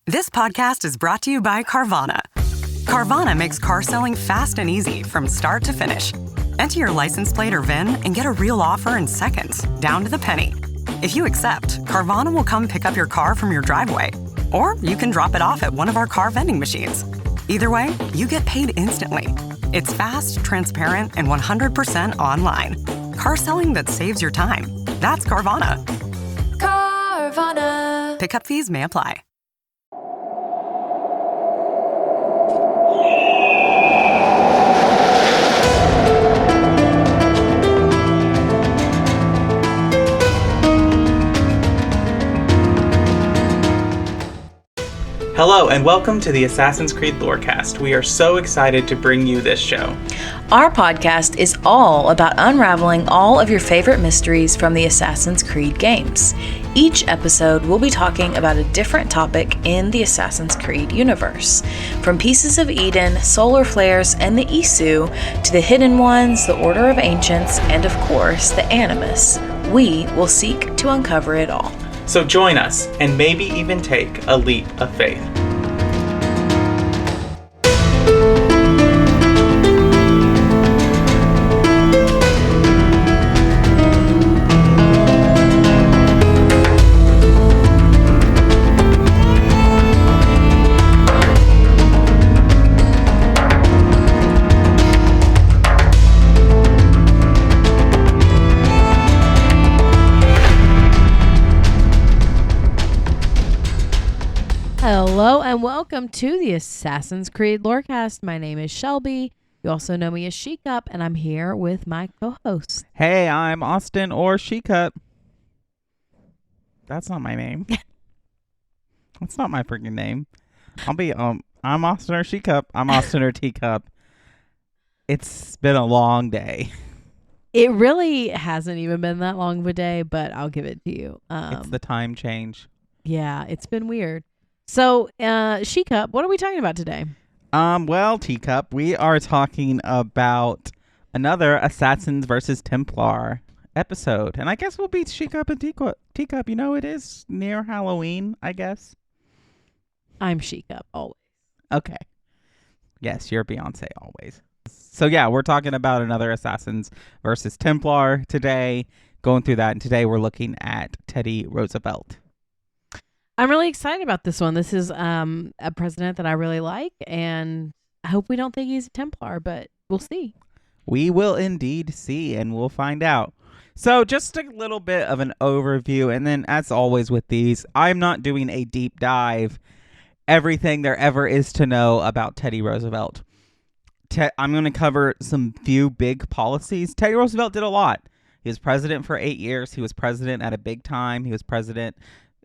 This podcast is brought to you by Carvana. Carvana makes car selling fast and easy from start to finish. Enter your license plate or VIN and get a real offer in seconds, down to the penny. If you accept, Carvana will come pick up your car from your driveway. Or you can drop it off at one of our car vending machines. Either way, you get paid instantly. It's fast, transparent, and 100% online. Car selling that saves your time. That's Carvana. Carvana. Pickup fees may apply. Hello and welcome to the Assassin's Creed Lorecast. We are so excited to bring you this show. Our podcast is all about unraveling all of your favorite mysteries from the Assassin's Creed games. Each episode will be talking about a different topic in the Assassin's Creed universe. From Pieces of Eden, solar flares, and the Isu, to the Hidden Ones, the Order of Ancients, and of course, the Animus, we will seek to uncover it all. So join us and maybe even take a leap of faith. Hello and welcome to the Assassin's Creed Lorecast. My name is Shelby. You also know me as Shekup, and I'm here with my co-host. Hey, I'm Austin or Shekup. That's not my name. That's not my freaking name. I'm Austin or Shekup. I'm Austin or Teacup. It's been a long day. It really hasn't even been that long of a day, but I'll give it to you. It's the time change. Yeah, it's been weird. So, Shekup, what are we talking about today? Well, Teacup, we are talking about another Assassins versus Templar episode. And I guess we'll be Shekup and Teacup. You know, it is near Halloween, I guess. I'm Shekup, always. Okay. Yes, you're Beyonce always. So, yeah, we're talking about another Assassins versus Templar today, going through that. And today we're looking at Teddy Roosevelt. I'm really excited about this one. This is a president that I really like, and I hope we don't think he's a Templar, but we'll see. We will indeed see, and we'll find out. So just a little bit of an overview, and then as always with these, I'm not doing a deep dive, everything there ever is to know about Teddy Roosevelt. I'm going to cover some few big policies. Teddy Roosevelt did a lot. He was president for 8 years. He was president at a big time. He was president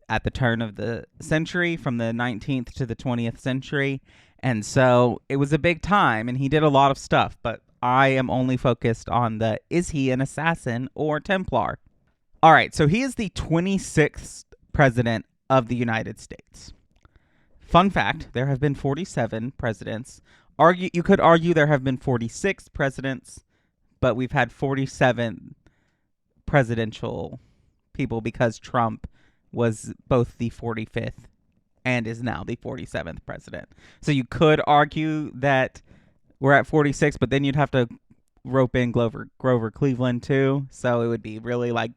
at the turn of the century, from the 19th to the 20th century. And so it was a big time, and he did a lot of stuff. But I am only focused on is he an assassin or Templar? All right, so he is the 26th president of the United States. Fun fact, there have been 47 presidents. You could argue there have been 46 presidents, but we've had 47 presidential people because Trump was both the 45th and is now the 47th president. So you could argue that we're at 46, but then you'd have to rope in Grover Cleveland too. So it would be really like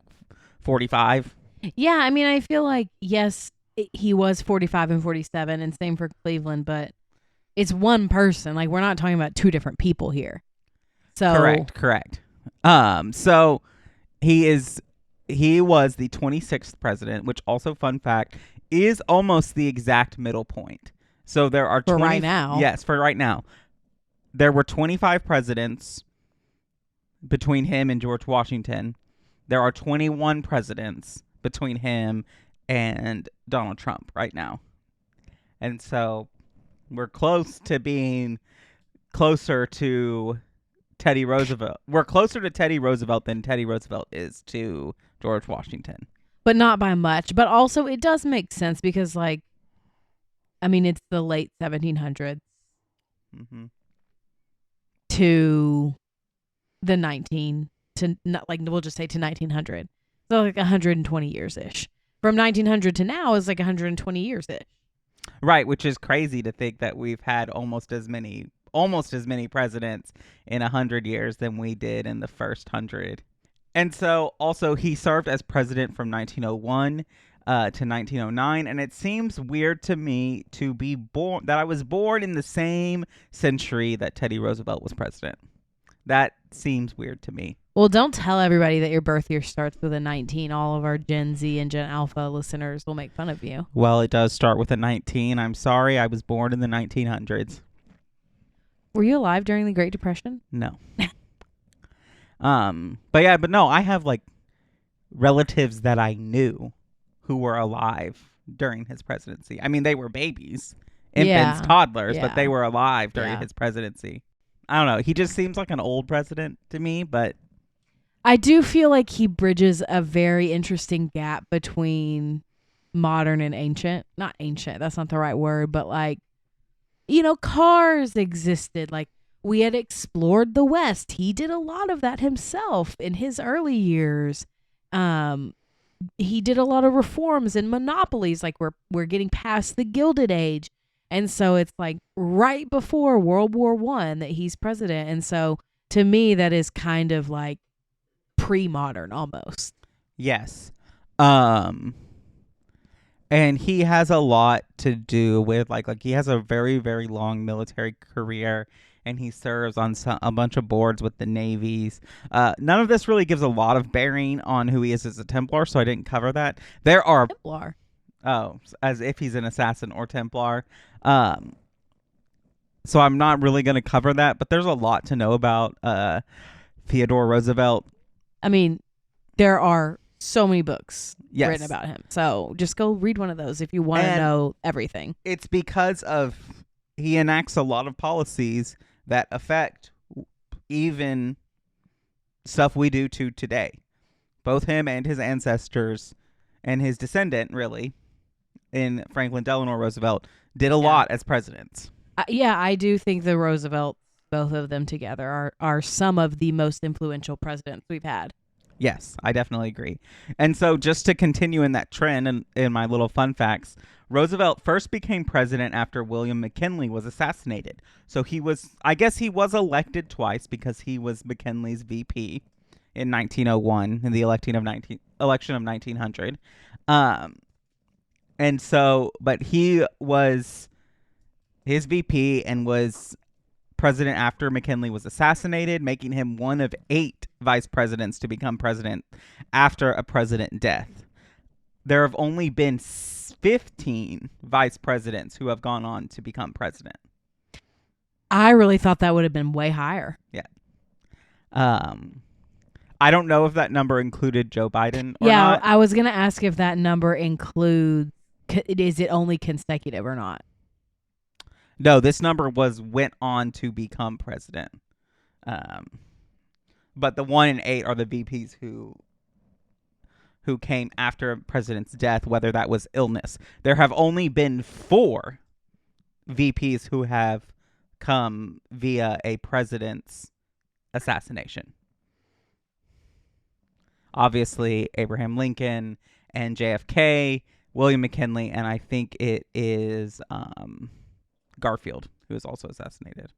45. Yeah, I mean, I feel like, yes, he was 45 and 47, and same for Cleveland, but it's one person. Like, we're not talking about two different people here. So Correct. So he was the 26th president, which also, fun fact, is almost the exact middle point. So there are for right now. Yes, for right now. There were 25 presidents between him and George Washington. There are 21 presidents between him and Donald Trump right now. And so we're close to being closer to Teddy Roosevelt. We're closer to Teddy Roosevelt than Teddy Roosevelt is to George Washington. But not by much. But also, it does make sense because, like, I mean, it's the late 1700s to the we'll just say to 1900. So like 120 years-ish. From 1900 to now is like 120 years-ish. Right, which is crazy to think that we've had almost as many presidents in 100 years than we did in the first 100. And so also he served as president from 1901 to 1909, and it seems weird to me to be born that I was born in the same century that Teddy Roosevelt was president. That seems weird to me. Well, don't tell everybody that your birth year starts with a 19. All of our Gen Z and Gen Alpha listeners will make fun of you. Well, it does start with a 19. I'm sorry, I was born in the 1900s. Were you alive during the Great Depression? No. But no, I have like relatives that I knew who were alive during his presidency. I mean, they were babies, infants, toddlers, but they were alive during his presidency. I don't know. He just seems like an old president to me, but I do feel like he bridges a very interesting gap between modern and ancient. Not ancient, that's not the right word, but like, cars existed. Like, we had explored the West. He did a lot of that himself in his early years. He did a lot of reforms and monopolies. Like, we're getting past the Gilded Age. And so it's like right before World War I that he's president. And so to me, that is kind of like pre-modern almost. yes. And he has a lot to do with like he has a very, very long military career, and he serves on a bunch of boards with the navies. None of this really gives a lot of bearing on who he is as a Templar, so I didn't cover that. There are Templar. Oh, as if he's an assassin or Templar. So I'm not really going to cover that, but there's a lot to know about Theodore Roosevelt. I mean, there are so many books Yes. written about him. So just go read one of those if you want to know everything. It's because of he enacts a lot of policies that affect even stuff we do to today. Both him and his ancestors and his descendant, really, in Franklin Delano Roosevelt, did a lot as presidents. I do think the Roosevelts, both of them together, are some of the most influential presidents we've had. Yes, I definitely agree. And so just to continue in that trend and in my little fun facts, Roosevelt first became president after William McKinley was assassinated. So he was elected twice because he was McKinley's VP in 1901 in the election of 1900. And so, but he was his VP and was president after McKinley was assassinated, making him one of 8 vice presidents to become president after a president death. There have only been 15 vice presidents who have gone on to become president. I really thought that would have been way higher. Yeah. I don't know if that number included Joe Biden or not. I was going to ask if that number includes, is it only consecutive or not? No, this number went on to become president. But the 1 and 8 are the VPs who came after a president's death, whether that was illness. There have only been 4 VPs who have come via a president's assassination. Obviously, Abraham Lincoln and JFK, William McKinley, and I think it is Garfield, who was also assassinated.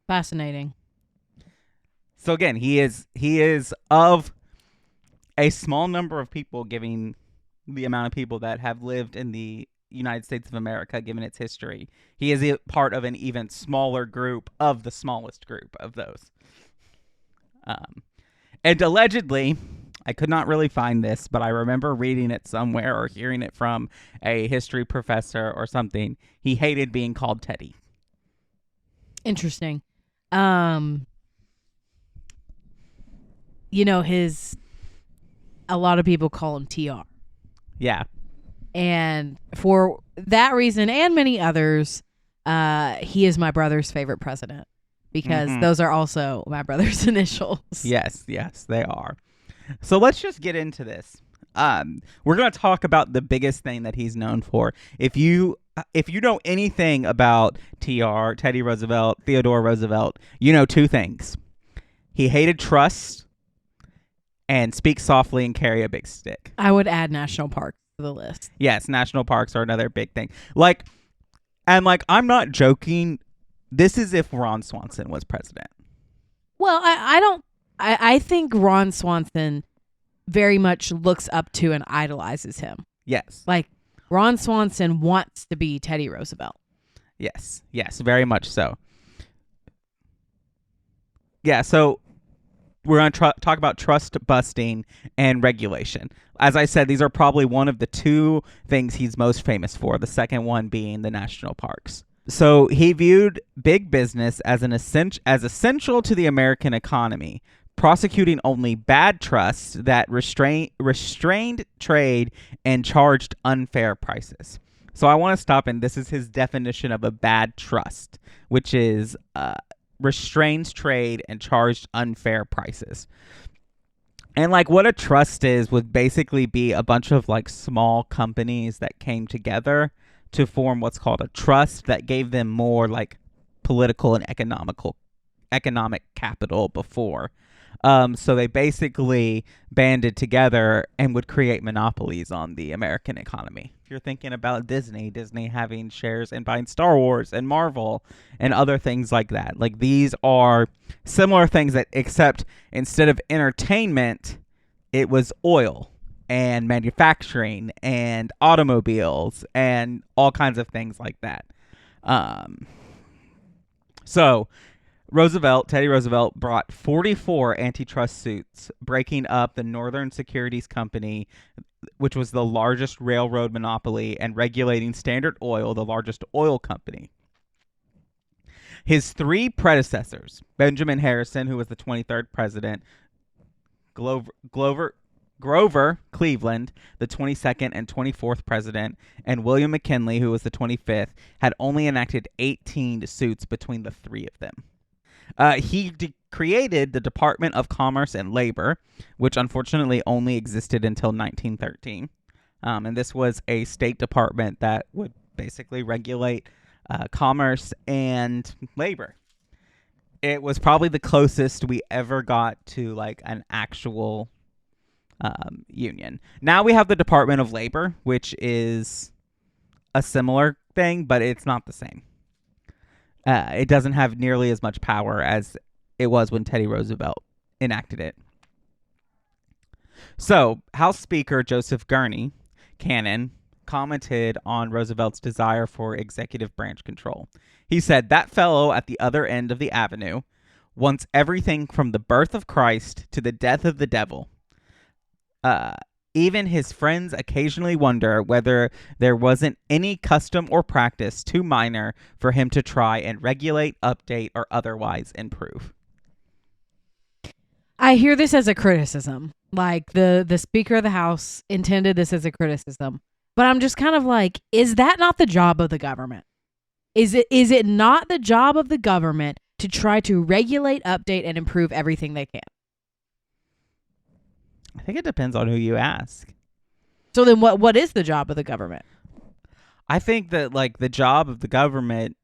Fascinating. So again, he is of a small number of people, given the amount of people that have lived in the United States of America, given its history. He is a part of an even smaller group of the smallest group of those. And allegedly, I could not really find this, but I remember reading it somewhere or hearing it from a history professor or something. He hated being called Teddy. Interesting. A lot of people call him TR. Yeah. And for that reason and many others, he is my brother's favorite president because those are also my brother's initials. Yes, they are. So let's just get into this. We're going to talk about the biggest thing that he's known for. If you know anything about TR, Teddy Roosevelt, Theodore Roosevelt, you know 2 things. He hated trust and speak softly and carry a big stick. I would add national parks to the list. Yes, national parks are another big thing. Like, And like, I'm not joking. This is if Ron Swanson was president. Well, I think Ron Swanson very much looks up to and idolizes him. Yes. Like, Ron Swanson wants to be Teddy Roosevelt. Yes, very much so. Yeah, so we're going to talk about trust busting and regulation. As I said, these are probably one of the two things he's most famous for, the second one being the national parks. So he viewed big business as essential to the American economy, prosecuting only bad trusts that restrained trade and charged unfair prices. So I want to stop, and this is his definition of a bad trust, which is restrains trade and charged unfair prices. And like what a trust is would basically be a bunch of like small companies that came together to form what's called a trust that gave them more like political and economic capital before. So they basically banded together and would create monopolies on the American economy. If you're thinking about Disney having shares in buying Star Wars and Marvel and other things like that. Like these are similar things that, except instead of entertainment, it was oil and manufacturing and automobiles and all kinds of things like that. So Teddy Roosevelt brought 44 antitrust suits, breaking up the Northern Securities Company, which was the largest railroad monopoly, and regulating Standard Oil, the largest oil company. His three predecessors, Benjamin Harrison, who was the 23rd president, Grover Cleveland, the 22nd and 24th president, and William McKinley, who was the 25th, had only enacted 18 suits between the three of them. He created the Department of Commerce and Labor, which unfortunately only existed until 1913. And this was a state department that would basically regulate commerce and labor. It was probably the closest we ever got to like an actual union. Now we have the Department of Labor, which is a similar thing, but it's not the same. It doesn't have nearly as much power as it was when Teddy Roosevelt enacted it. So, House Speaker Joseph Cannon commented on Roosevelt's desire for executive branch control. He said, "That fellow at the other end of the avenue wants everything from the birth of Christ to the death of the devil. Even his friends occasionally wonder whether there wasn't any custom or practice too minor for him to try and regulate, update, or otherwise improve." I hear this as a criticism. Like the Speaker of the House intended this as a criticism. But I'm just kind of like, is that not the job of the government? Is it not the job of the government to try to regulate, update, and improve everything they can? I think it depends on who you ask. So then what is the job of the government? I think that like the job of the government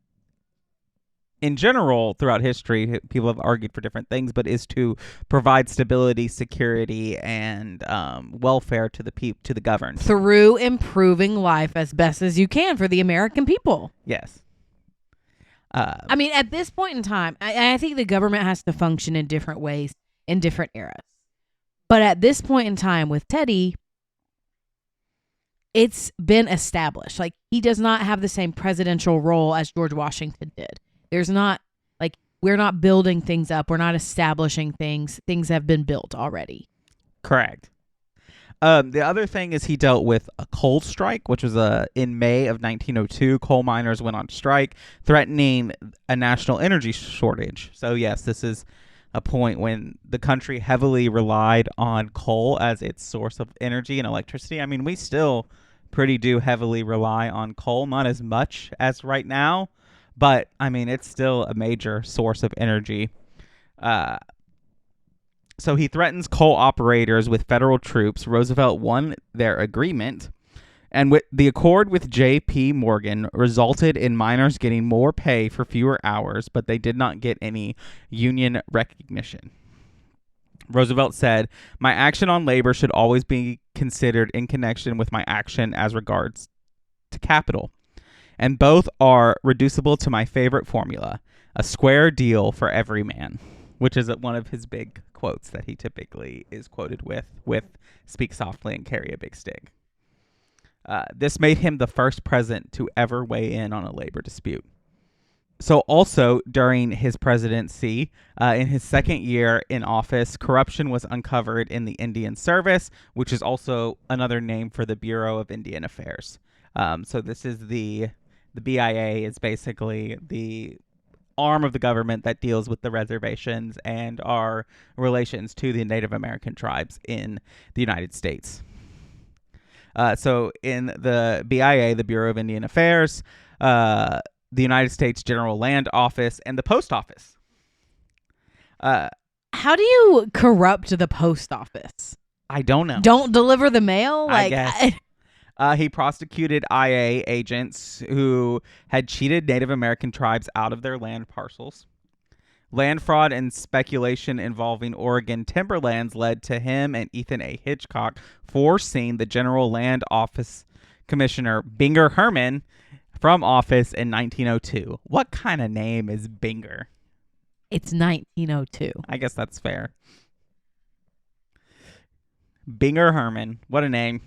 in general throughout history, people have argued for different things, but is to provide stability, security, and welfare to the governed. Through improving life as best as you can for the American people. Yes. I mean, at this point in time, I think the government has to function in different ways in different eras. But at this point in time with Teddy, it's been established. Like, he does not have the same presidential role as George Washington did. There's not, like, we're not building things up. We're not establishing things. Things have been built already. Correct. The other thing is he dealt with a coal strike, which was in May of 1902. Coal miners went on strike, threatening a national energy shortage. So, yes, this is a point when the country heavily relied on coal as its source of energy and electricity. I mean, we still do heavily rely on coal, not as much as right now, but I mean, it's still a major source of energy. So he threatens coal operators with federal troops. Roosevelt won their agreement, and with the accord with J.P. Morgan resulted in miners getting more pay for fewer hours, but they did not get any union recognition. Roosevelt said, "My action on labor should always be considered in connection with my action as regards to capital. and both are reducible to my favorite formula: a square deal for every man, which is one of his big quotes that he typically is quoted with "Speak softly and carry a big stick." This made him the first president to ever weigh in on a labor dispute. So also during his presidency, in his second year in office, corruption was uncovered in the Indian Service, which is also another name for the Bureau of Indian Affairs. So this is the BIA is basically the arm of the government that deals with the reservations and our relations to the Native American tribes in the United States. So in the BIA, the Bureau of Indian Affairs, the United States General Land Office, and the Post Office. How do you corrupt the post office? I don't know. Don't deliver the mail? I guess. He prosecuted IA agents who had cheated Native American tribes out of their land parcels. Land fraud and speculation involving Oregon timberlands led to him and Ethan A. Hitchcock forcing the General Land Office Commissioner Binger Herman from office in 1902. What kind of name is Binger? It's 1902. I guess that's fair. Binger Herman. What a name.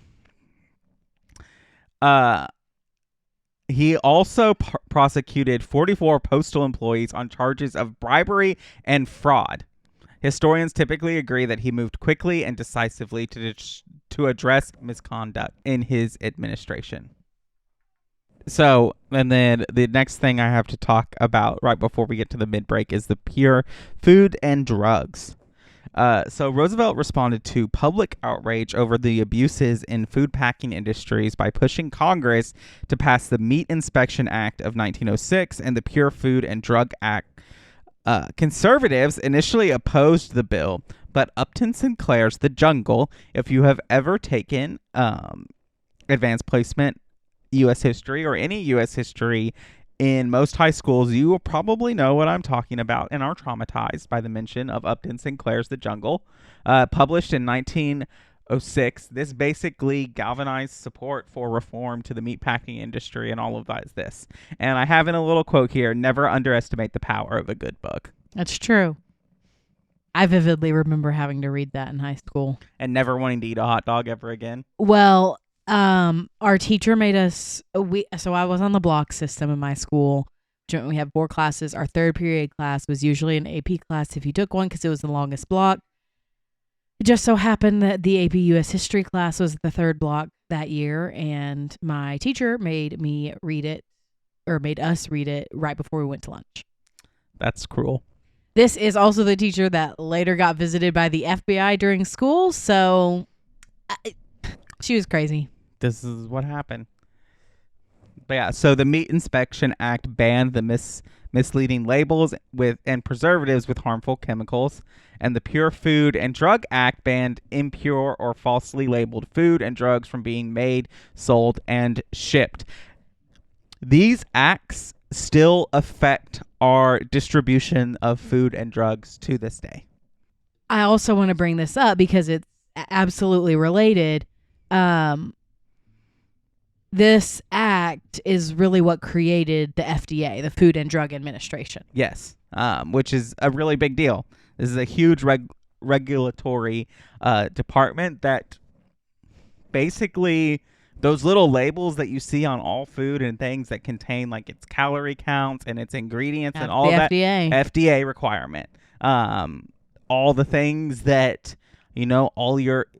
He also prosecuted 44 postal employees on charges of bribery and fraud. Historians typically agree that he moved quickly and decisively to address misconduct in his administration. So, and then the next thing I have to talk about right before we get to the mid-break is the pure food and drugs. So Roosevelt responded to public outrage over the abuses in food packing industries by pushing Congress to pass the Meat Inspection Act of 1906 and the Pure Food and Drug Act. Conservatives initially opposed the bill, but Upton Sinclair's The Jungle, if you have ever taken advanced placement U.S. history or any U.S. history in most high schools, you will probably know what I'm talking about and are traumatized by the mention of Upton Sinclair's The Jungle. Published in 1906, this basically galvanized support for reform to the meatpacking industry, and all of that is this. And I have in a little quote here: never underestimate the power of a good book. That's true. I vividly remember having to read that in high school. And never wanting to eat a hot dog ever again. Well, our teacher made us, so I was on the block system in my school. We have 4 classes. Our third period class was usually an AP class if you took one because it was the longest block. It just so happened that the AP US history class was the third block that year, and my teacher made us read it right before we went to lunch. That's cruel. This is also the teacher that later got visited by the FBI during school, so she was crazy. This is what happened. But yeah, so the Meat Inspection Act banned the misleading labels and preservatives with harmful chemicals, and the Pure Food and Drug Act banned impure or falsely labeled food and drugs from being made, sold, and shipped. These acts still affect our distribution of food and drugs to this day. I also want to bring this up because it's absolutely related. This act is really what created the FDA, the Food and Drug Administration. Yes, which is a really big deal. This is a huge regulatory department that basically those little labels that you see on all food and things that contain like its calorie counts and its ingredients and all that FDA requirement. All the things that, you know,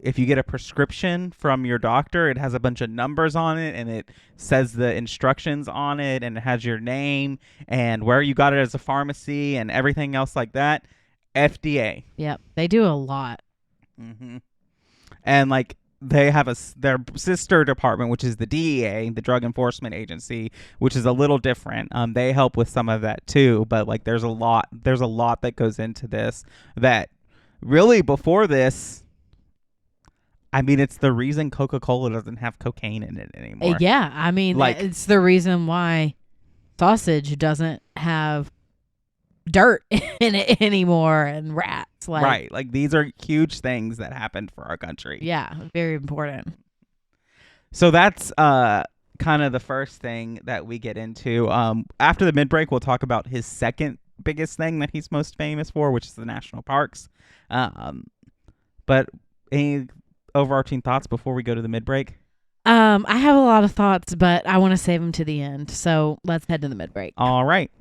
if you get a prescription from your doctor, it has a bunch of numbers on it and it says the instructions on it and it has your name and where you got it as a pharmacy and everything else like that. FDA. Yep. They do a lot. Mm-hmm. And like they have their sister department, which is the DEA, the Drug Enforcement Agency, which is a little different. They help with some of that too, but like there's a lot that goes into this that really before this, I mean, it's the reason Coca-Cola doesn't have cocaine in it anymore. Yeah, I mean, like, it's the reason why sausage doesn't have dirt in it anymore and rats. Like, right, like these are huge things that happened for our country. Yeah, very important. So that's kind of the first thing that we get into. After the mid-break, we'll talk about his second biggest thing that he's most famous for, which is the national parks. But any overarching thoughts before we go to the mid-break? I have a lot of thoughts, but I want to save them to the end. So let's head to the mid-break. All right.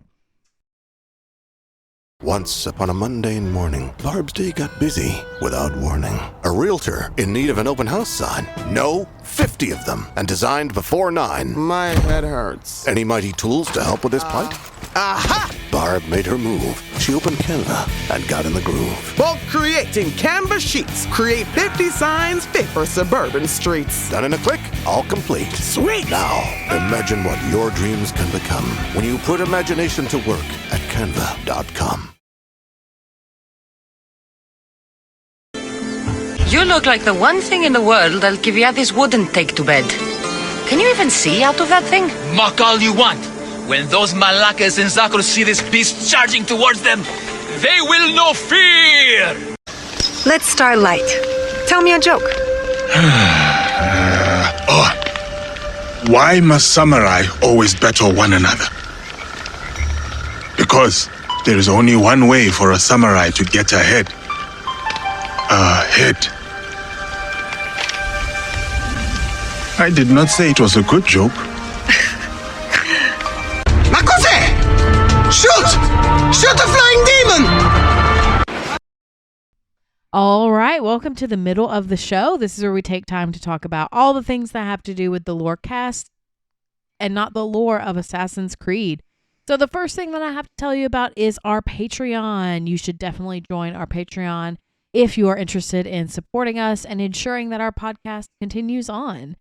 Once upon a mundane morning, Barb's day got busy without warning. A realtor in need of an open house sign. No, 50 of them, and designed before 9. My head hurts. Any mighty tools to help with this plight? Aha! Barb made her move. She opened Canva and got in the groove. Bulk creating Canva sheets. Create 50 signs fit for suburban streets. Done in a click, all complete. Sweet! Now, imagine what your dreams can become when you put imagination to work at canva.com. You look like the one thing in the world that Kiviatis wouldn't take to bed. Can you even see out of that thing? Mock all you want. When those Malakas and Zakros see this beast charging towards them, they will know fear! Let's start light. Tell me a joke. Why must samurai always battle one another? Because there is only one way for a samurai to get ahead. Ahead. I did not say it was a good joke. Makose! Shoot! Shoot a flying demon! All right, welcome to the middle of the show. This is where we take time to talk about all the things that have to do with the lore cast and not the lore of Assassin's Creed. So the first thing that I have to tell you about is our Patreon. You should definitely join our Patreon if you are interested in supporting us and ensuring that our podcast continues on.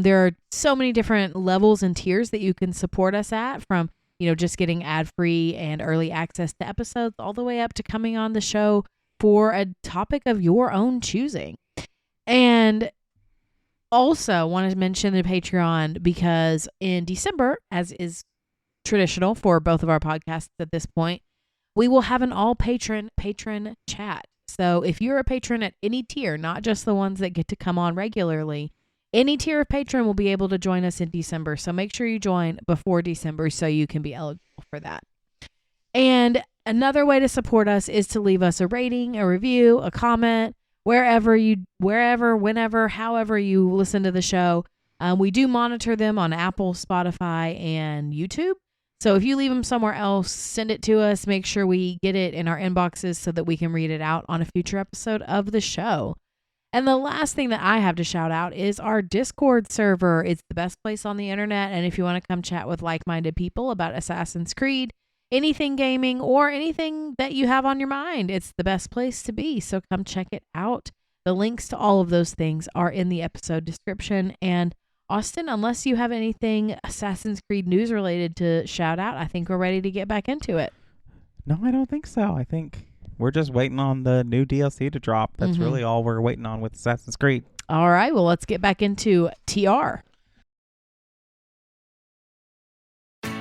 There are so many different levels and tiers that you can support us at, from, just getting ad-free and early access to episodes all the way up to coming on the show for a topic of your own choosing. And also want to mention the Patreon because in December, as is traditional for both of our podcasts at this point, we will have an all-patron chat. So if you're a patron at any tier, not just the ones that get to come on regularly, any tier of patron will be able to join us in December. So make sure you join before December so you can be eligible for that. And another way to support us is to leave us a rating, a review, a comment, wherever, whenever, however you listen to the show. We do monitor them on Apple, Spotify, and YouTube. So if you leave them somewhere else, send it to us. Make sure we get it in our inboxes so that we can read it out on a future episode of the show. And the last thing that I have to shout out is our Discord server. It's the best place on the internet. And if you want to come chat with like-minded people about Assassin's Creed, anything gaming, or anything that you have on your mind, it's the best place to be. So come check it out. The links to all of those things are in the episode description. And Austin, unless you have anything Assassin's Creed news related to shout out, I think we're ready to get back into it. No, I don't think so. I think we're just waiting on the new DLC to drop. That's really all we're waiting on with Assassin's Creed. All right, well, let's get back into TR.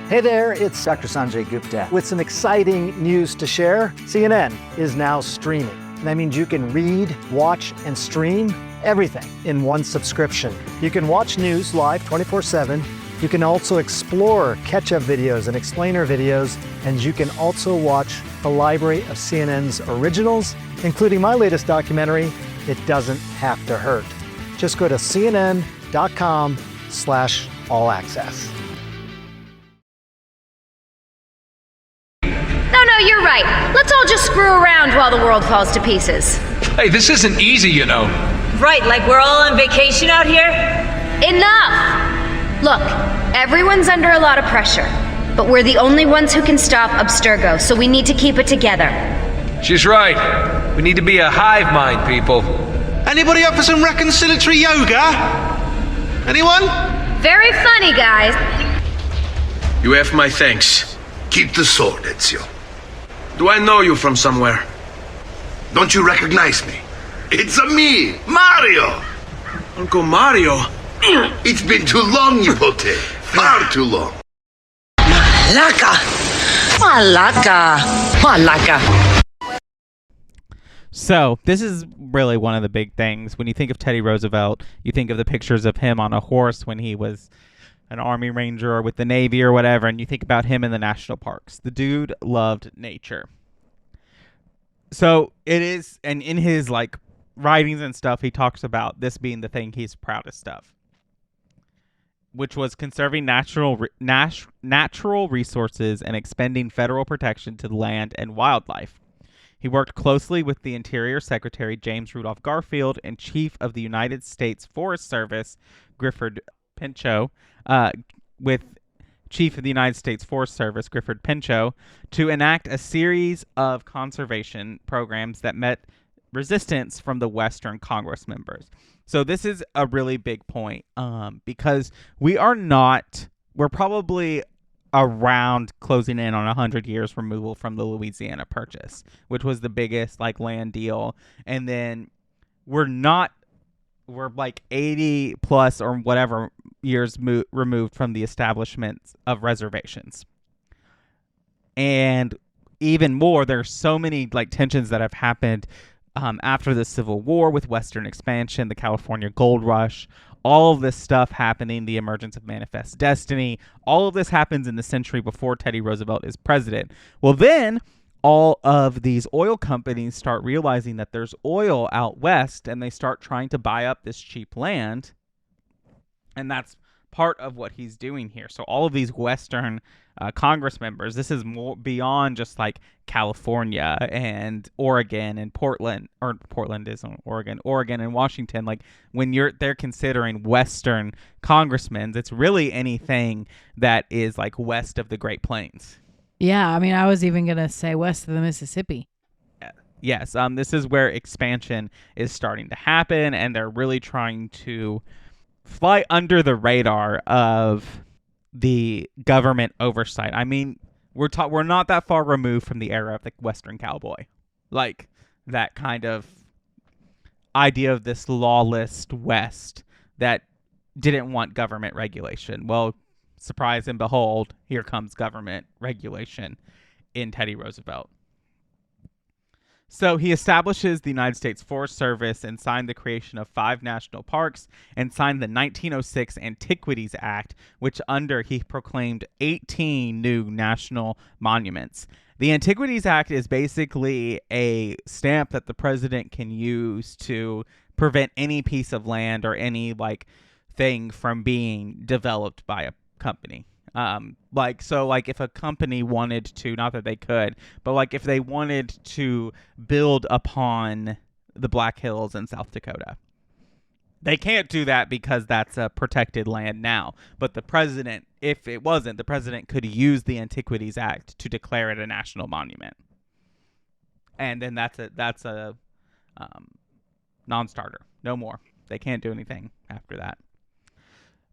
Hey there, it's Dr. Sanjay Gupta with some exciting news to share. CNN is now streaming. That means you can read, watch, and stream everything in one subscription. You can watch news live 24/7. You can also explore catch-up videos and explainer videos, and you can also watch a library of CNN's originals, including my latest documentary, It Doesn't Have to Hurt. Just go to cnn.com/all-access. No, you're right. Let's all just screw around while the world falls to pieces. Hey, this isn't easy, you know. Right, like we're all on vacation out here? Enough! Look, everyone's under a lot of pressure, but we're the only ones who can stop Abstergo, so we need to keep it together. She's right. We need to be a hive mind, people. Anybody up for some reconciliatory yoga? Anyone? Very funny, guys. You have my thanks. Keep the sword, Ezio. Do I know you from somewhere? Don't you recognize me? It's me, Mario! Uncle Mario? It's been too long, Nipote. Far too long. Malaka. So this is really one of the big things. When you think of Teddy Roosevelt, you think of the pictures of him on a horse when he was an Army Ranger or with the Navy or whatever, and you think about him in the national parks. The dude loved nature. So it is, and in his like writings and stuff, he talks about this being the thing he's proudest of, which was conserving natural resources and expending federal protection to the land and wildlife. He worked closely with the Interior Secretary James Rudolph Garfield and Chief of the United States Forest Service Gifford Pinchot, to enact a series of conservation programs that met resistance from the Western Congress members. So this is a really big point, because we're probably around closing in on 100 years removal from the Louisiana Purchase, which was the biggest like land deal. And then we're like 80 plus or whatever years removed from the establishment of reservations. And even more, there's so many like tensions that have happened after the Civil War with Western expansion, the California Gold Rush, all of this stuff happening, the emergence of Manifest Destiny, all of this happens in the century before Teddy Roosevelt is president. Well, then all of these oil companies start realizing that there's oil out west, and they start trying to buy up this cheap land. And that's part of what he's doing here. So all of these Western Congress members, this is more beyond just like California and Oregon and Portland, or Portland isn't Oregon and Washington. Like when they're considering Western congressmen, it's really anything that is like west of the Great Plains. Yeah, I mean, I was even going to say west of the Mississippi. Yes, this is where expansion is starting to happen, and they're really trying to fly under the radar of the government oversight. I mean, we're not that far removed from the era of the Western cowboy. Like that kind of idea of this lawless West that didn't want government regulation. Well, surprise and behold, here comes government regulation in Teddy Roosevelt. So he establishes the United States Forest Service and signed the creation of 5 national parks and signed the 1906 Antiquities Act, which under he proclaimed 18 new national monuments. The Antiquities Act is basically a stamp that the president can use to prevent any piece of land or any like thing from being developed by a company. If a company wanted to, not that they could, but like if they wanted to build upon the Black Hills in South Dakota, they can't do that because that's a protected land now. But the president, if it wasn't, the president could use the Antiquities Act to declare it a national monument. And then that's a non-starter. No more. They can't do anything after that.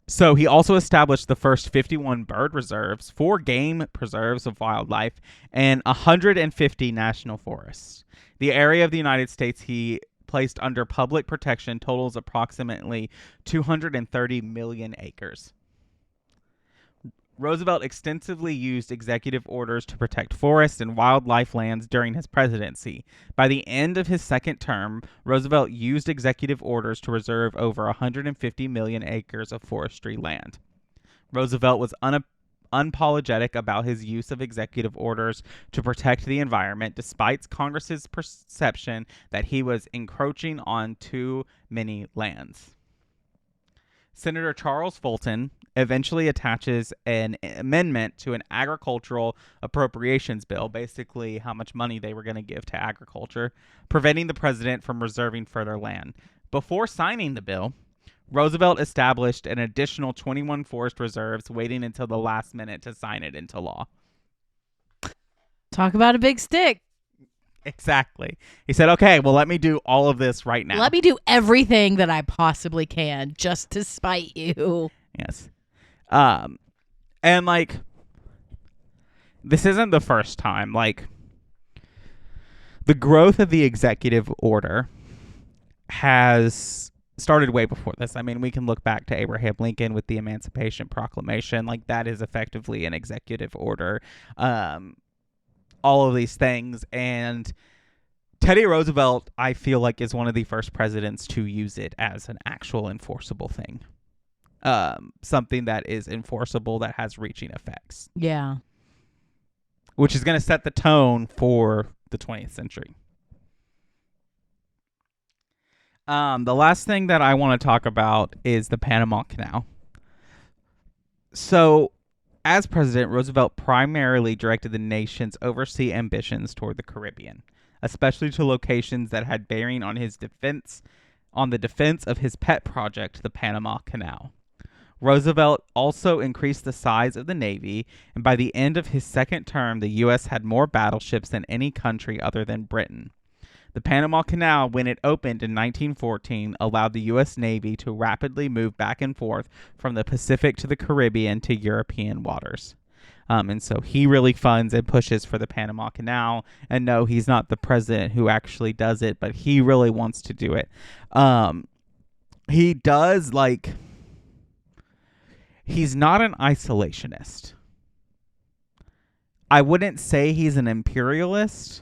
So he also established the first 51 bird reserves, 4 game preserves of wildlife, and 150 national forests. The area of the United States he placed under public protection totals approximately 230 million acres. Roosevelt extensively used executive orders to protect forests and wildlife lands during his presidency. By the end of his second term, Roosevelt used executive orders to reserve over 150 million acres of forestry land. Roosevelt was unapologetic about his use of executive orders to protect the environment, despite Congress's perception that he was encroaching on too many lands. Senator Charles Fulton eventually attaches an amendment to an agricultural appropriations bill, basically how much money they were going to give to agriculture, preventing the president from reserving further land. Before signing the bill, Roosevelt established an additional 21 forest reserves, waiting until the last minute to sign it into law. Talk about a big stick. Exactly. He said, okay, well, let me do all of this right now. Let me do everything that I possibly can just to spite you. Yes. And like, this isn't the first time. Like, the growth of the executive order has started way before this. I mean, we can look back to Abraham Lincoln with the Emancipation Proclamation. Like, that is effectively an executive order. All of these things. And Teddy Roosevelt, I feel like, is one of the first presidents to use it as an actual enforceable thing. something that is enforceable, that has reaching effects. Yeah. Which is going to set the tone for the 20th century. The last thing that I want to talk about is the Panama Canal. So, as president, Roosevelt primarily directed the nation's overseas ambitions toward the Caribbean, especially to locations that had bearing on the defense of his pet project, the Panama Canal. Roosevelt also increased the size of the Navy, and by the end of his second term, the U.S. had more battleships than any country other than Britain. The Panama Canal, when it opened in 1914, allowed the U.S. Navy to rapidly move back and forth from the Pacific to the Caribbean to European waters. And so he really funds and pushes for the Panama Canal. And no, he's not the president who actually does it, but he really wants to do it. He does, like... He's not an isolationist. I wouldn't say he's an imperialist,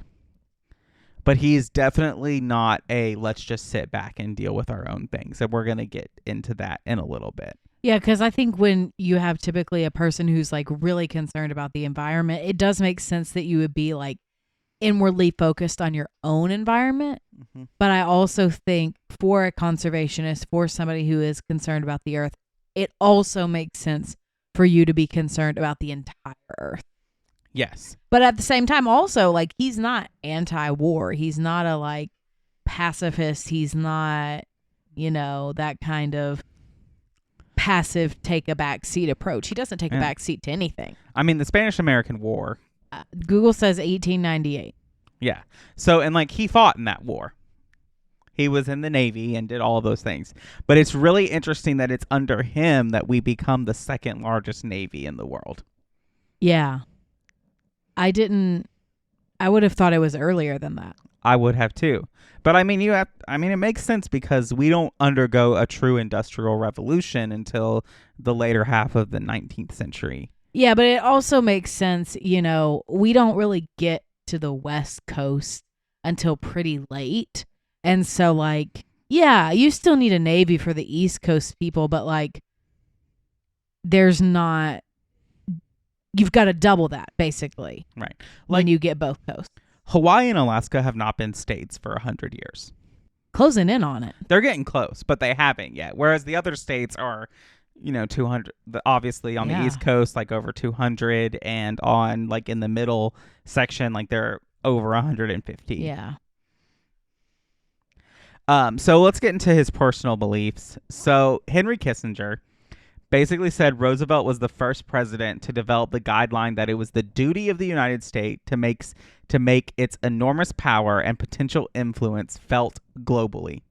but he's definitely not a let's just sit back and deal with our own things. And we're going to get into that in a little bit. Yeah, because I think when you have typically a person who's like really concerned about the environment, it does make sense that you would be like inwardly focused on your own environment. Mm-hmm. But I also think for a conservationist, for somebody who is concerned about the earth, it also makes sense for you to be concerned about the entire earth. Yes. But at the same time, also, like, he's not anti-war. He's not a, like, pacifist. He's not, you know, that kind of passive take a back seat approach. He doesn't take a back seat to anything. I mean, the Spanish-American War. Google says 1898. Yeah. So, and, like, he fought in that war. He was in the Navy and did all of those things. But it's really interesting that it's under him that we become the second largest Navy in the world. Yeah. I would have thought it was earlier than that. I would have too. But I mean, it makes sense because we don't undergo a true industrial revolution until the later half of the 19th century. Yeah, but it also makes sense, you know, we don't really get to the West Coast until pretty late. And so, like, yeah, you still need a Navy for the East Coast people, but, like, you've got to double that, basically. Right. When you get both coasts. Hawaii and Alaska have not been states for 100 years. Closing in on it. They're getting close, but they haven't yet. Whereas the other states are, you know, 200, obviously on the East Coast, like over 200, and on, like, in the middle section, like, they're over 150. Yeah. So let's get into his personal beliefs. So Henry Kissinger basically said Roosevelt was the first president to develop the guideline that it was the duty of the United States to make its enormous power and potential influence felt globally.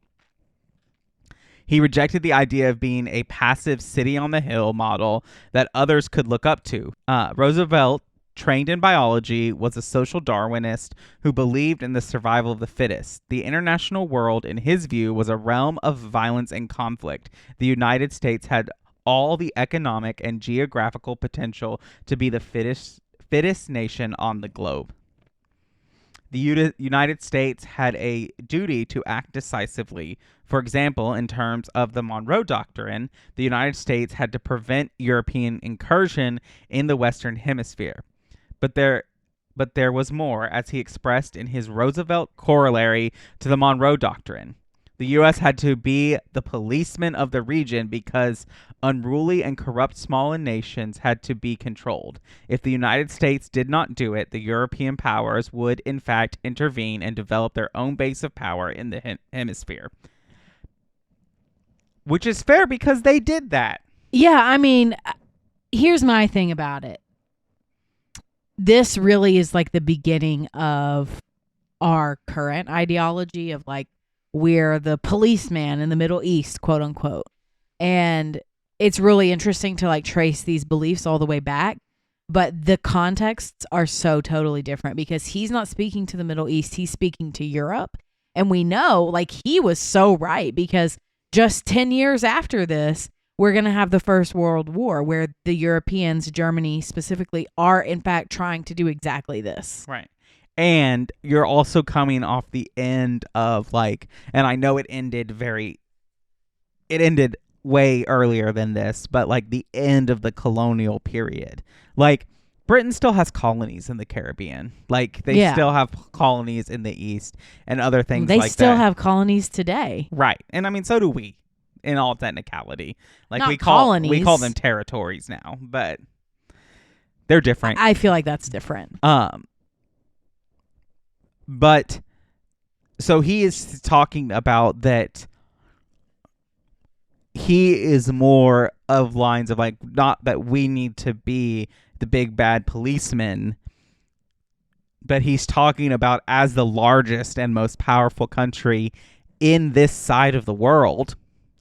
He rejected the idea of being a passive city on the hill model that others could look up to. Roosevelt, trained in biology, was a social Darwinist who believed in the survival of the fittest. The international world, in his view, was a realm of violence and conflict. The United States had all the economic and geographical potential to be the fittest nation on the globe. The United States had a duty to act decisively. For example, in terms of the Monroe Doctrine, the United States had to prevent European incursion in the Western Hemisphere. But there was more, as he expressed in his Roosevelt corollary to the Monroe Doctrine. The U.S. had to be the policeman of the region because unruly and corrupt smaller nations had to be controlled. If the United States did not do it, the European powers would, in fact, intervene and develop their own base of power in the hemisphere. Which is fair because they did that. Yeah, I mean, here's my thing about it. This really is like the beginning of our current ideology of like, we're the policeman in the Middle East, quote unquote. And it's really interesting to like trace these beliefs all the way back. But the contexts are so totally different because he's not speaking to the Middle East. He's speaking to Europe. And we know like he was so right because just 10 years after this, we're going to have the First World War where the Europeans, Germany specifically, are in fact trying to do exactly this. Right. And you're also coming off the end of like, and I know it ended way earlier than this, but like the end of the colonial period. Like Britain still has colonies in the Caribbean. Like they still have colonies in the East and other things like that. They still have colonies today. Right. And I mean, so do we in all technicality. Like Not we call them territories now, but they're different. I feel like that's different. But so he is talking about that he is more of lines of like, not that we need to be the big bad policeman, but he's talking about as the largest and most powerful country in this side of the world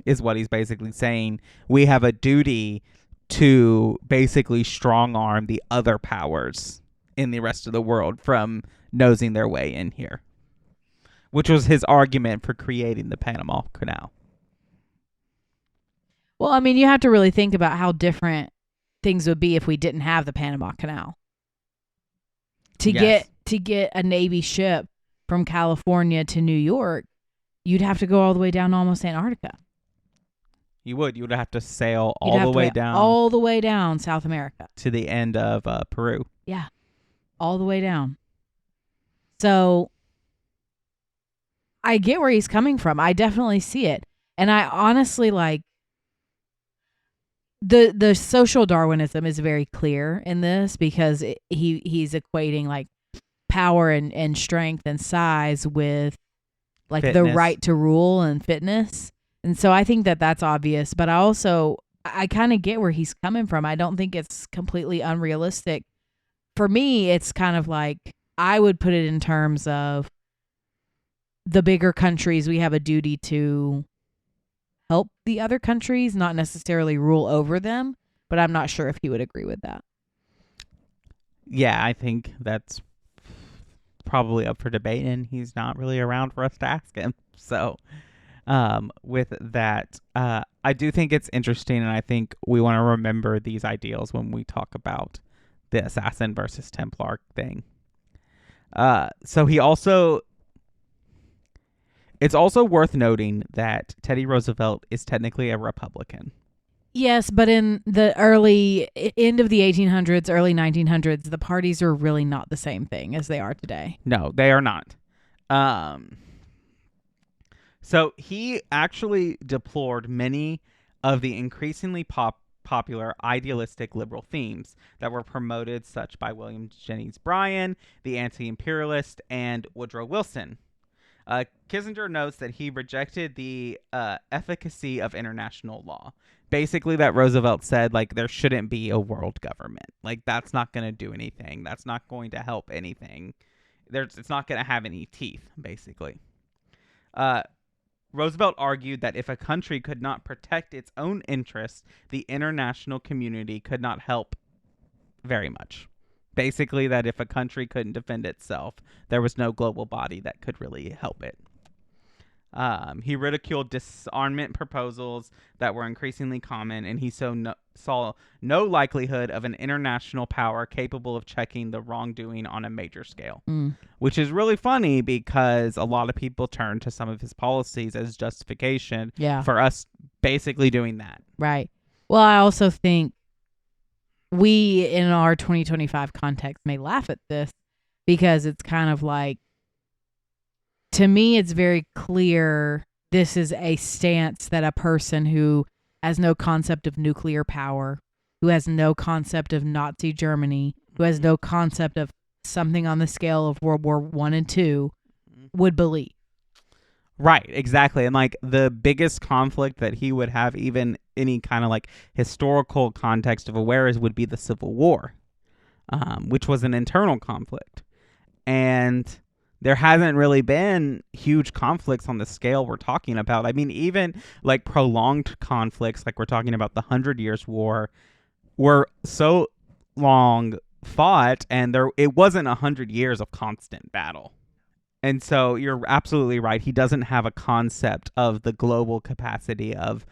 is what he's basically saying. We have a duty to basically strong arm the other powers in the rest of the world from nosing their way in here, which was his argument for creating the Panama Canal. Well, I mean, you have to really think about how different things would be if we didn't have the Panama Canal. To get a Navy ship from California to New York, you'd have to go all the way down to almost Antarctica. You would have to sail all the way down South America to the end of Peru. Yeah, all the way down. So I get where he's coming from. I definitely see it, and I honestly like. The social Darwinism is very clear in this because he's equating like power and strength and size with like fitness. The right to rule and fitness. And so I think that that's obvious, but I kind of get where he's coming from. I don't think it's completely unrealistic. For me, it's kind of like I would put it in terms of the bigger countries, we have a duty to help the other countries, not necessarily rule over them, but I'm not sure if he would agree with that. Yeah, I think that's probably up for debate, and he's not really around for us to ask him. So with that, I do think it's interesting, and I think we want to remember these ideals when we talk about the assassin versus Templar thing. So he also... It's also worth noting that Teddy Roosevelt is technically a Republican. Yes, but in the end of the 1800s, early 1900s, the parties are really not the same thing as they are today. No, they are not. So he actually deplored many of the increasingly popular idealistic liberal themes that were promoted such by William Jennings Bryan, the anti-imperialist, and Woodrow Wilson. Kissinger notes that he rejected the efficacy of international law. Basically, that Roosevelt said, like, there shouldn't be a world government. Like, that's not going to do anything. That's not going to help anything. It's not going to have any teeth, basically. Roosevelt argued that if a country could not protect its own interests, the international community could not help very much. Basically, that if a country couldn't defend itself, there was no global body that could really help it. He ridiculed disarmament proposals that were increasingly common, and he saw no likelihood of an international power capable of checking the wrongdoing on a major scale. Which is really funny because a lot of people turn to some of his policies as justification for us basically doing that. Right. Well, I also think we, in our 2025 context, may laugh at this because it's kind of like, to me, it's very clear this is a stance that a person who has no concept of nuclear power, who has no concept of Nazi Germany, who has no concept of something on the scale of World War I and II would believe. Right, exactly. And like the biggest conflict that he would have, even any kind of like historical context of awareness, would be the Civil War, which was an internal conflict. And there hasn't really been huge conflicts on the scale we're talking about. I mean, even like prolonged conflicts, like we're talking about the 100 Years' War, were so long fought, and it wasn't 100 years of constant battle. And so you're absolutely right. He doesn't have a concept of the global capacity of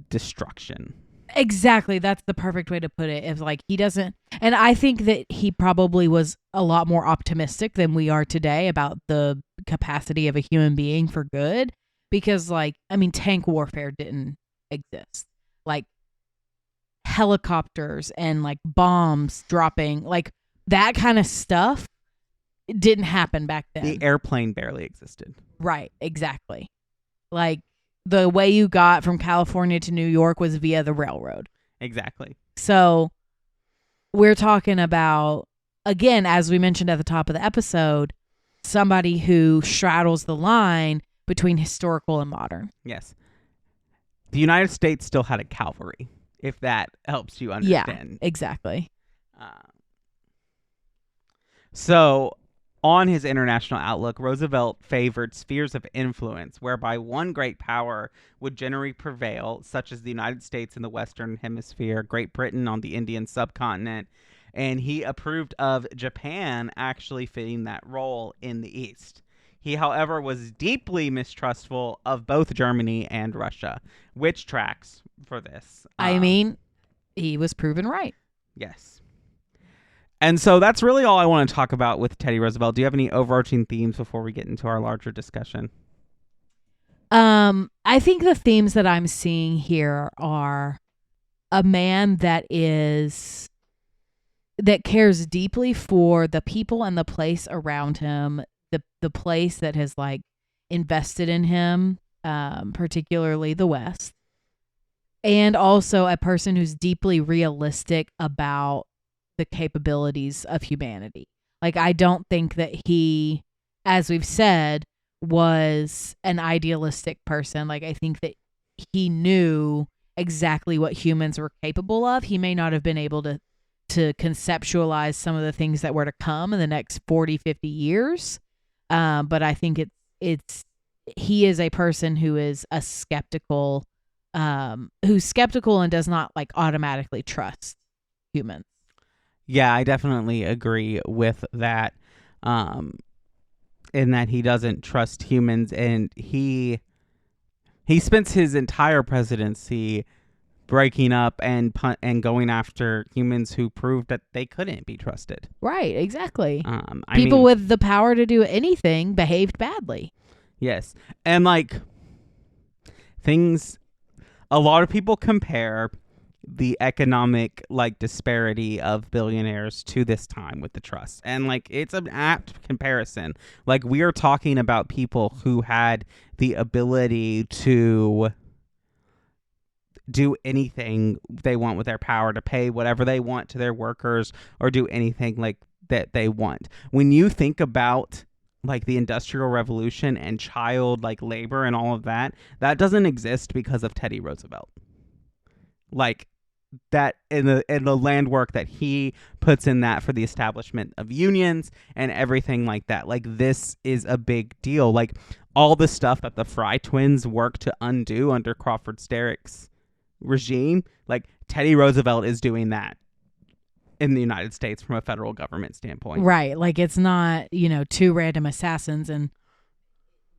destruction. Exactly. That's the perfect way to put it. If like he doesn't, and I think that he probably was a lot more optimistic than we are today about the capacity of a human being for good, because like, I mean, tank warfare didn't exist. like helicopters and like bombs dropping, like that kind of stuff didn't happen back then. The airplane barely existed. Right, exactly. Like the way you got from California to New York was via the railroad. Exactly. So we're talking about, again, as we mentioned at the top of the episode, somebody who straddles the line between historical and modern. Yes. The United States still had a cavalry, if that helps you understand. Yeah, exactly. So, on his international outlook, Roosevelt favored spheres of influence, whereby one great power would generally prevail, such as the United States in the Western Hemisphere, Great Britain on the Indian subcontinent, and he approved of Japan actually fitting that role in the East. He, however, was deeply mistrustful of both Germany and Russia, which tracks for this. I mean, he was proven right. Yes. And so that's really all I want to talk about with Teddy Roosevelt. Do you have any overarching themes before we get into our larger discussion? I think the themes that I'm seeing here are a man that cares deeply for the people and the place around him, the place that has like invested in him, particularly the West, and also a person who's deeply realistic about the capabilities of humanity. Like, I don't think that he, as we've said, was an idealistic person. Like, I think that he knew exactly what humans were capable of. He may not have been able to conceptualize some of the things that were to come in the next 40, 50 years. But I think he is a person who is who's skeptical and does not like automatically trust humans. Yeah, I definitely agree with that. In that he doesn't trust humans, and he spends his entire presidency breaking up and going after humans who proved that they couldn't be trusted. Right, exactly. People with the power to do anything behaved badly. Yes, and like a lot of people compare the economic like disparity of billionaires to this time with the trust, and like it's an apt comparison. Like, we are talking about people who had the ability to do anything they want with their power, to pay whatever they want to their workers, or do anything like that they want. When you think about like the Industrial Revolution and child like labor and all of that doesn't exist because of Teddy Roosevelt. Like, that in the land work that he puts in that for the establishment of unions and everything like that. Like, this is a big deal. Like, all the stuff that the Fry twins worked to undo under Crawford Sterrick's regime, like Teddy Roosevelt is doing that in the United States from a federal government standpoint. Right. Like, it's not, two random assassins and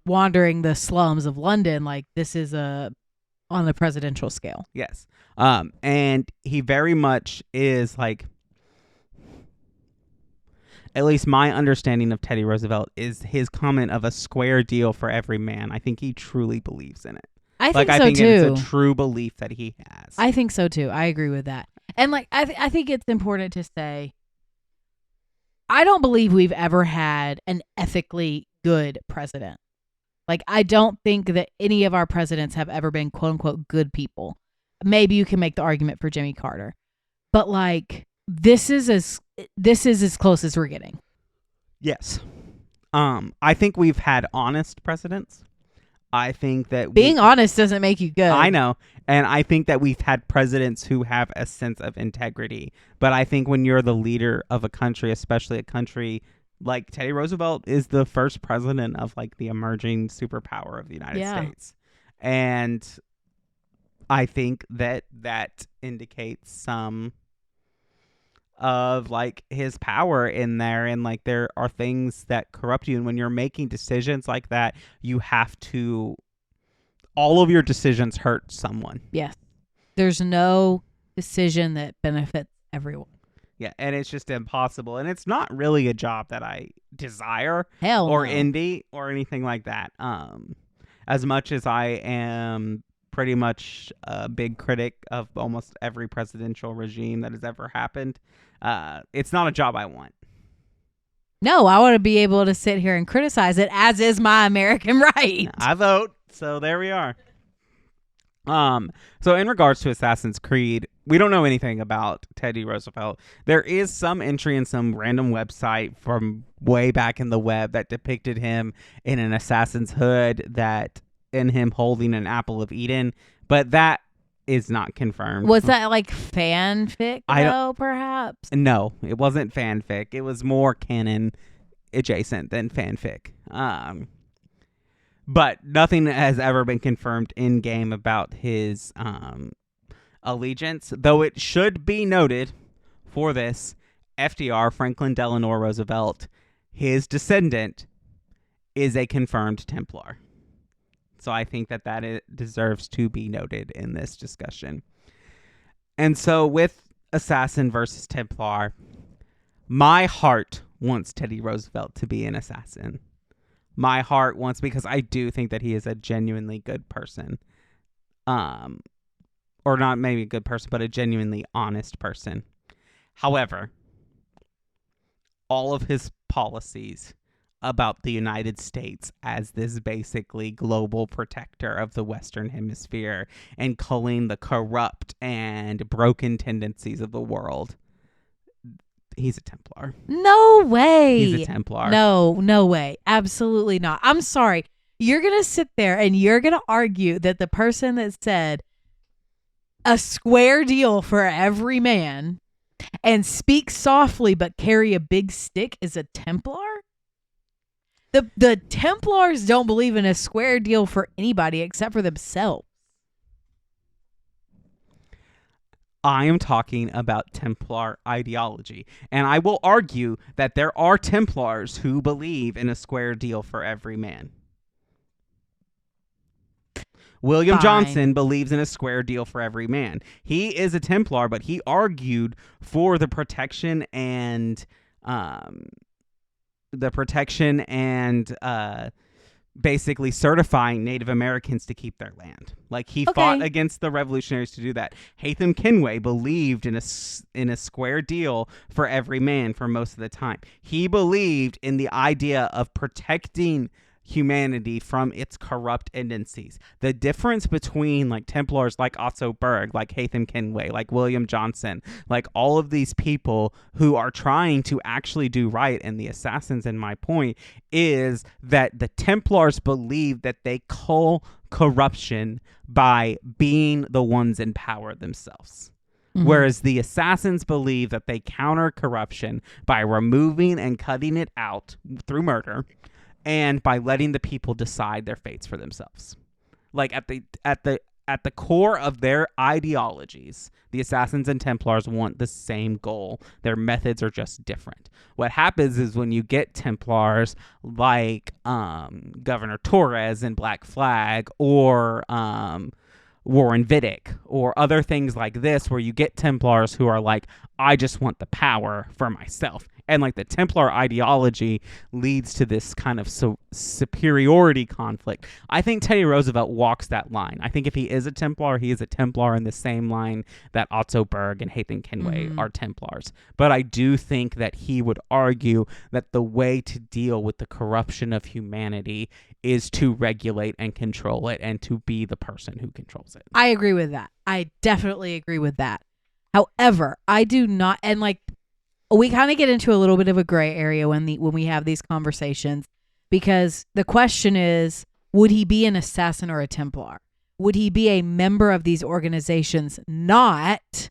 wandering the slums of London. Like, this is on the presidential scale. Yes. And he very much is like, at least my understanding of Teddy Roosevelt is his comment of a square deal for every man. I think he truly believes in it. I think too. It's a true belief that he has. I think so too. I agree with that. And like, I think it's important to say, I don't believe we've ever had an ethically good president. Like, I don't think that any of our presidents have ever been quote unquote good people. Maybe you can make the argument for Jimmy Carter, but like, this is as close as we're getting. Yes. I think we've had honest presidents. I think that being honest doesn't make you good. I know. And I think that we've had presidents who have a sense of integrity. But I think when you're the leader of a country, especially a country like Teddy Roosevelt is the first president of like the emerging superpower of the United States. And I think that indicates some of like his power in there, and like there are things that corrupt you, and when you're making decisions like that, you have to, all of your decisions hurt someone. Yes. There's no decision that benefits everyone. Yeah, and it's just impossible, and it's not really a job that I desire or envy or anything like that. As much as I am pretty much a big critic of almost every presidential regime that has ever happened. It's not a job I want. No, I want to be able to sit here and criticize it, as is my American right. I vote, so there we are. So in regards to Assassin's Creed, we don't know anything about Teddy Roosevelt. There is some entry in some random website from way back in the web that depicted him in an assassin's hood and him holding an apple of Eden, but that is not confirmed. Was that like fanfic though, perhaps? No, it wasn't fanfic. It was more canon adjacent than fanfic. But nothing has ever been confirmed in game about his allegiance, though it should be noted for this, FDR, Franklin Delano Roosevelt, his descendant, is a confirmed Templar. So I think that it deserves to be noted in this discussion. And so with Assassin versus Templar, my heart wants Teddy Roosevelt to be an assassin. My heart wants, because I do think that he is a genuinely good person. Or not maybe a good person, but a genuinely honest person. However, all of his policies about the United States as this basically global protector of the Western Hemisphere and culling the corrupt and broken tendencies of the world, he's a Templar. No way. He's a Templar. No way. Absolutely not. I'm sorry. You're going to sit there and you're going to argue that the person that said a square deal for every man and speak softly but carry a big stick is a Templar? The Templars don't believe in a square deal for anybody except for themselves. I am talking about Templar ideology, and I will argue that there are Templars who believe in a square deal for every man. William Johnson believes in a square deal for every man. He is a Templar, but he argued for the protection and basically certifying Native Americans to keep their land. Like, he fought against the revolutionaries to do that. Haytham Kenway believed in a square deal for every man for most of the time. He believed in the idea of protecting humanity from its corrupt tendencies. The difference between like Templars like Otto Berg, like Haytham Kenway, like William Johnson, like all of these people who are trying to actually do right, and the assassins, in my point, is that the Templars believe that they cull corruption by being the ones in power themselves. Mm-hmm. Whereas the assassins believe that they counter corruption by removing and cutting it out through murder, and by letting the people decide their fates for themselves. Like at the core of their ideologies, the Assassins and Templars want the same goal. Their methods are just different. What happens is when you get Templars like Governor Torres in Black Flag, or Warren Vidic, or other things like this, where you get Templars who are like, I just want the power for myself. And like the Templar ideology leads to this kind of superiority conflict. I think Teddy Roosevelt walks that line. I think if he is a Templar, he is a Templar in the same line that Otto Berg and Haytham Kenway are Templars. But I do think that he would argue that the way to deal with the corruption of humanity is to regulate and control it, and to be the person who controls it. I agree with that. I definitely agree with that. However, I do not, and like, we kind of get into a little bit of a gray area when we have these conversations, because the question is, would he be an assassin or a Templar? Would he be a member of these organizations? Not,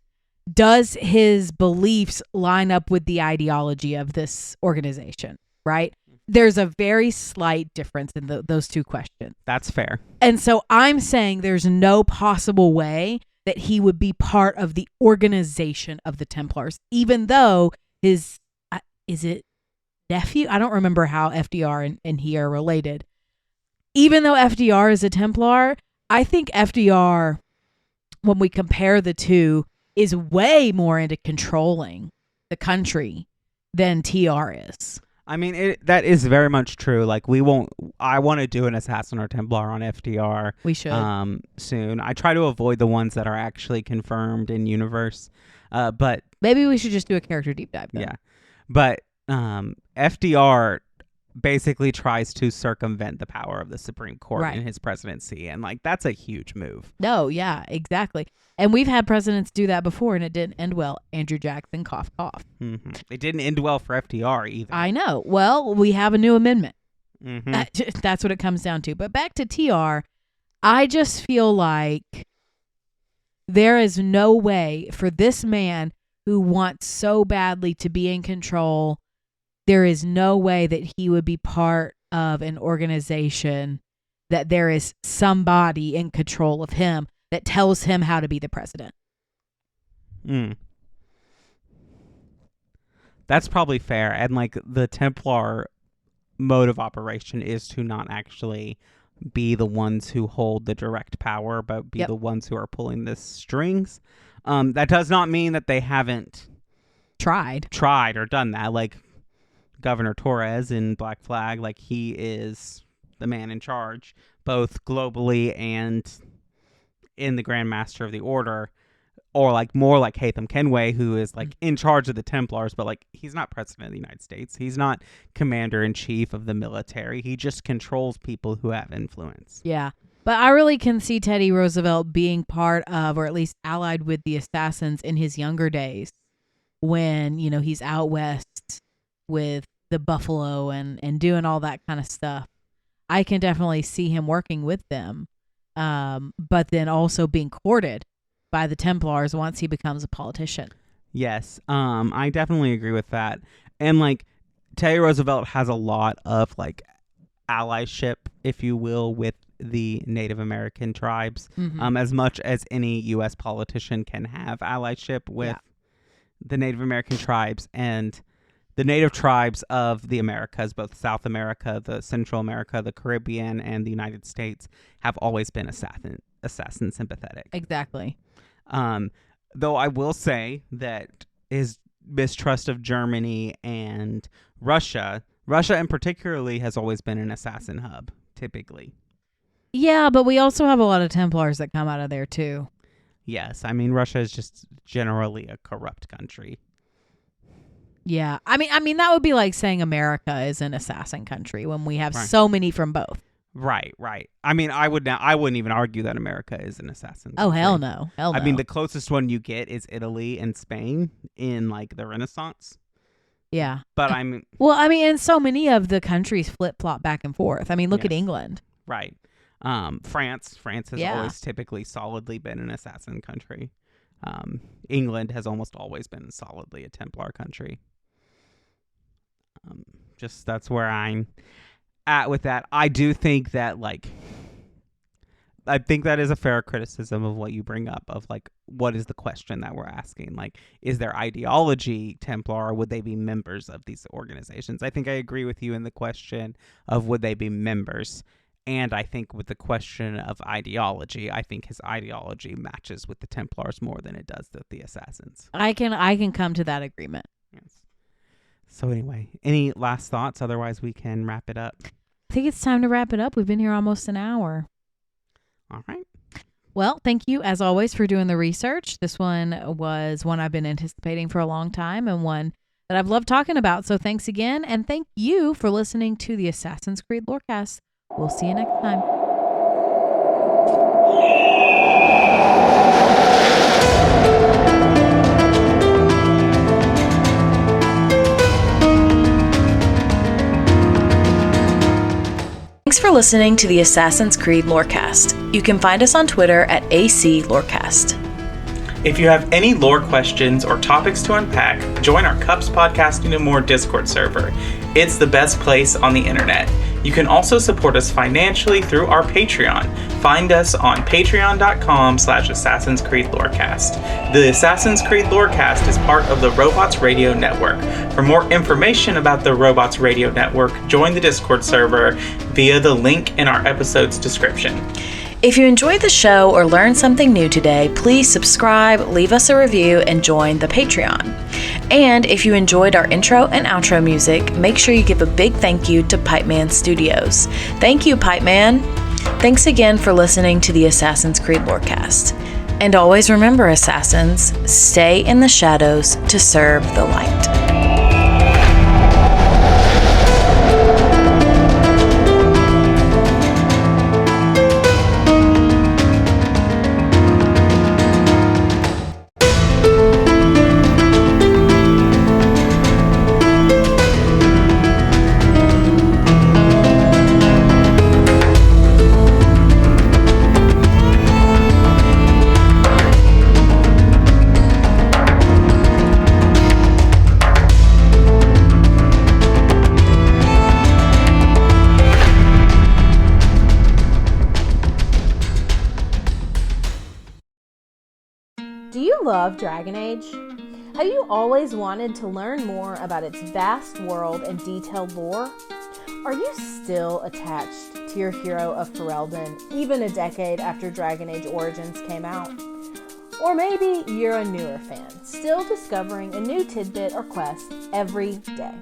does his beliefs line up with the ideology of this organization, right? There's a very slight difference in those two questions. That's fair. And so I'm saying there's no possible way that he would be part of the organization of the Templars, even though his, is it nephew? I don't remember how FDR and he are related. Even though FDR is a Templar, I think FDR, when we compare the two, is way more into controlling the country than TR is. I mean, that is very much true. Like, I want to do an Assassin or Templar on FDR. We should. Soon. I try to avoid the ones that are actually confirmed in universe. But maybe we should just do a character deep dive then. Yeah. But FDR basically tries to circumvent the power of the Supreme Court in his presidency. And, like, that's a huge move. No, yeah, exactly. And we've had presidents do that before, and it didn't end well. Andrew Jackson, cough, cough. Mm-hmm. It didn't end well for FDR either. I know. Well, we have a new amendment. Mm-hmm. That's what it comes down to. But back to TR, I just feel like there is no way for this man who wants so badly to be in control, there is no way that he would be part of an organization that there is somebody in control of him that tells him how to be the president. That's probably fair. And, like, the Templar mode of operation is to not actually be the ones who hold the direct power, but be the ones who are pulling the strings. That does not mean that they haven't tried or done that. Like Governor Torres in Black Flag, like, he is the man in charge, both globally and in the Grand Master of the Order, or like more like Haytham Kenway, who is like in charge of the Templars, but like he's not president of the United States. He's not commander-in-chief of the military. He just controls people who have influence. Yeah. But I really can see Teddy Roosevelt being part of, or at least allied with, the assassins in his younger days when, you know, he's out west with the buffalo and doing all that kind of stuff. I can definitely see him working with them, but then also being courted by the Templars once he becomes a politician. Yes, I definitely agree with that. And like Teddy Roosevelt has a lot of like allyship, if you will, with the Native American tribes, as much as any U.S. politician can have allyship with the Native American tribes. And the native tribes of the Americas, both South America, the Central America, the Caribbean, and the United States, have always been assassin sympathetic. Exactly. Though I will say that his mistrust of Germany and Russia in particularly has always been an assassin hub, typically. Yeah, but we also have a lot of Templars that come out of there too. Yes, I mean Russia is just generally a corrupt country. Yeah, I mean that would be like saying America is an assassin country when we have so many from both. Right. I mean, I wouldn't even argue that America is an assassin country. Oh, hell no. I mean, the closest one you get is Italy and Spain in like the Renaissance. Yeah. But I mean, well, I mean, and so many of the countries flip-flop back and forth. I mean, look at England. Right. France has always typically solidly been an assassin country. England has almost always been solidly a Templar country. Just that's where I'm at with that. I do think that I think that is a fair criticism of what you bring up of like, what is the question that we're asking? Like, is their ideology Templar, or would they be members of these organizations? I think I agree with you in the question of would they be members. And I think with the question of ideology, I think his ideology matches with the Templars more than it does with the assassins. I can come to that agreement. Yes. So anyway, any last thoughts? Otherwise, we can wrap it up. I think it's time to wrap it up. We've been here almost an hour. All right. Well, thank you, as always, for doing the research. This one was one I've been anticipating for a long time and one that I've loved talking about. So thanks again. And thank you for listening to the Assassin's Creed Lorecast. We'll see you next time. Thanks for listening to the Assassin's Creed Lorecast. You can find us on Twitter at ACLorecast. If you have any lore questions or topics to unpack, join our Cups Podcasting and More Discord server. It's the best place on the internet. You can also support us financially through our Patreon. Find us on patreon.com/Assassin's Creed Lorecast. The Assassin's Creed Lorecast is part of the Robots Radio Network. For more information about the Robots Radio Network, join the Discord server via the link in our episode's description. If you enjoyed the show or learned something new today, please subscribe, leave us a review, and join the Patreon. And if you enjoyed our intro and outro music, make sure you give a big thank you to Pipeman Studios. Thank you, Pipeman. Thanks again for listening to the Assassin's Creed Lorecast. And always remember, Assassins, stay in the shadows to serve the light. Do you love Dragon Age? Have you always wanted to learn more about its vast world and detailed lore? Are you still attached to your hero of Ferelden, even a decade after Dragon Age Origins came out? Or maybe you're a newer fan, still discovering a new tidbit or quest every day.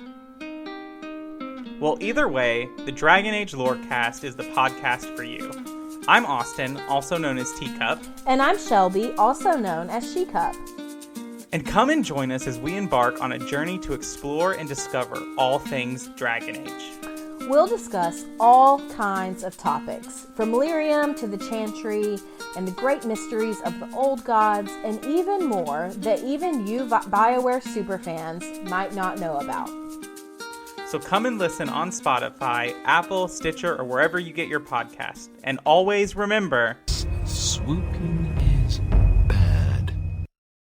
Well, either way, the Dragon Age Lorecast is the podcast for you. I'm Austin, also known as Teacup. And I'm Shelby, also known as She-Cup. And come and join us as we embark on a journey to explore and discover all things Dragon Age. We'll discuss all kinds of topics, from Lyrium to the Chantry and the great mysteries of the old gods, and even more that even you BioWare superfans might not know about. So come and listen on Spotify, Apple, Stitcher, or wherever you get your podcast. And always remember, swooping